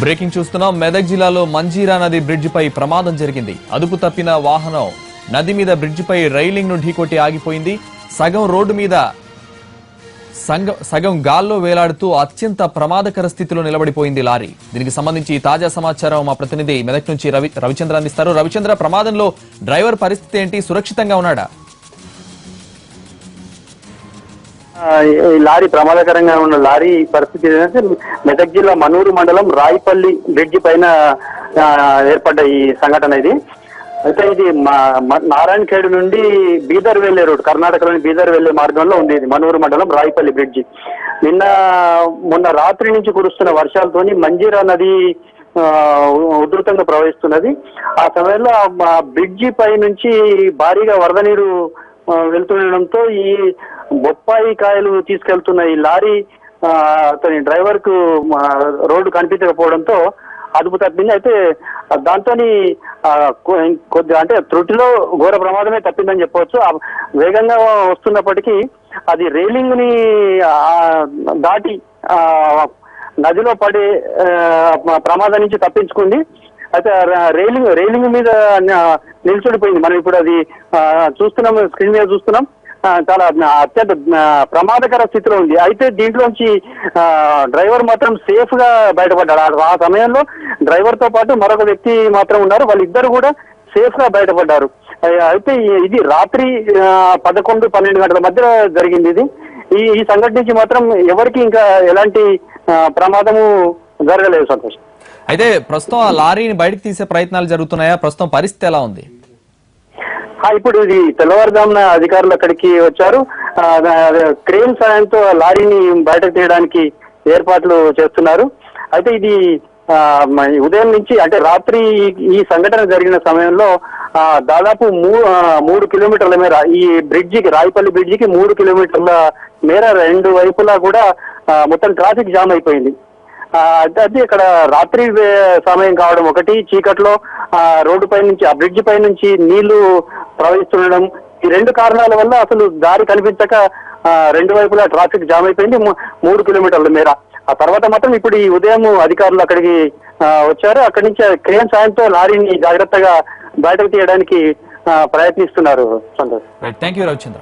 Breaking చూస్తున్నాం. మెదక్ జిల్లాలో మంజీరా నది బ్రిడ్జ్ పై ప్రమాదం జరిగింది. అదుపు తప్పిన వాహనం నది మీద బ్రిడ్జ్ పై రైలింగ్ ను ఢీకొట్టి ఆగిపోయింది. సగం రోడ్డు మీద సగం గాల్లో వేలాడుతూ అత్యంత ప్రమాదకర స్థితిలో నిలబడిపోయింది లారీ. దీనికి సంబంధించి తాజా సమాచారం మా ప్రతినిధి మెదక్ నుంచి రవిచంద్ర అందిస్తారు. రవిచంద్ర, ప్రమాదంలో డ్రైవర్ పరిస్థితి ఏంటి? సురక్షితంగా ఉన్నాడా? లారీ ప్రమాదకరంగా ఉన్న లారీ పరిస్థితి ఏంటంటే మెదక్ జిల్లా మనూరు మండలం రాయిపల్లి బ్రిడ్జి పైన ఏర్పడ్డ ఈ సంఘటన ఇది. అయితే ఇది నారాయణఖేడ్ నుండి బీదర్ వెళ్లే రోడ్, కర్ణాటకలోని బీదర్ వెళ్లే మార్గంలో ఉంది ఇది మనూరు మండలం రాయిపల్లి బ్రిడ్జి. మొన్న రాత్రి నుంచి కురుస్తున్న వర్షాలతోని మంజీరా నది ఉధృతంగా ప్రవహిస్తున్నది. ఆ సమయంలో బ్రిడ్జి పై నుంచి భారీగా వరద నీరు వెళ్తుండడంతో ఈ బొప్పాయి కాయలు తీసుకెళ్తున్న ఈ లారీ అతని డ్రైవర్ కు రోడ్డు కనిపించకపోవడంతో అదుపు తప్పింది. అయితే దాంతో కొద్ది అంటే త్రుటిలో ఘోర ప్రమాదమే తప్పిందని చెప్పవచ్చు. వేగంగా వస్తున్నప్పటికీ అది రైలింగ్ ని దాటి నదిలో పడే ప్రమాదం నుంచి తప్పించుకుంది. అయితే రైలింగ్ మీద నిల్చుడిపోయింది. మనం ఇప్పుడు అది చూస్తున్నాం, స్క్రీన్ మీద చూస్తున్నాం. చాలా అత్యంత ప్రమాదకర స్థితిలో ఉంది. అయితే దీంట్లోంచి డ్రైవర్ మాత్రం సేఫ్ గా బయటపడ్డాడు. ఆ సమయంలో డ్రైవర్ తో పాటు మరొక వ్యక్తి మాత్రం ఉన్నారు. వాళ్ళిద్దరు కూడా సేఫ్ గా బయటపడ్డారు. అయితే ఇది రాత్రి 11-12 గంటల మధ్య జరిగింది. ఇది ఈ సంఘటన నుంచి మాత్రం ఎవరికి ఇంకా ఎలాంటి ప్రమాదము జరగలేదు. సంతోష్, అయితే ప్రస్తుతం ఆ లారీని బయటకు తీసే ప్రయత్నాలు జరుగుతున్నాయా? ప్రస్తుతం పరిస్థితి ఎలా ఉంది? ఇప్పుడు ఇది తెల్లవారుజామున అధికారులు అక్కడికి వచ్చారు. క్రేన్ సాయంతో లారీని బయటకు తీయడానికి ఏర్పాట్లు చేస్తున్నారు. అయితే ఇది ఉదయం నుంచి అంటే రాత్రి ఈ సంఘటన జరిగిన సమయంలో దాదాపు 3 కిలోమీటర్ల మేర ఈ బ్రిడ్జికి, రాయిపల్లి బ్రిడ్జికి 3 కిలోమీటర్ల మేర రెండు వైపులా కూడా మొత్తం ట్రాఫిక్ జామ్ అయిపోయింది. అది ఇక్కడ రాత్రి సమయం కావడం ఒకటి, చీకట్లో రోడ్డు పై నుంచి, ఆ బ్రిడ్జి పై నుంచి నీళ్లు ప్రవహిస్తుండడం, ఈ రెండు కారణాల వల్ల అసలు దారి కనిపించక రెండు వైపులా ట్రాఫిక్ జామ్ అయిపోయింది 3 కిలోమీటర్ల మేర. ఆ తర్వాత మాత్రం ఇప్పుడు ఈ ఉదయం అధికారులు అక్కడికి వచ్చారు. అక్కడి నుంచి క్రేన్ సాయంతో లారీని జాగ్రత్తగా బయటకు తీయడానికి ప్రయత్నిస్తున్నారు. Santosh, thank you Ravichandra.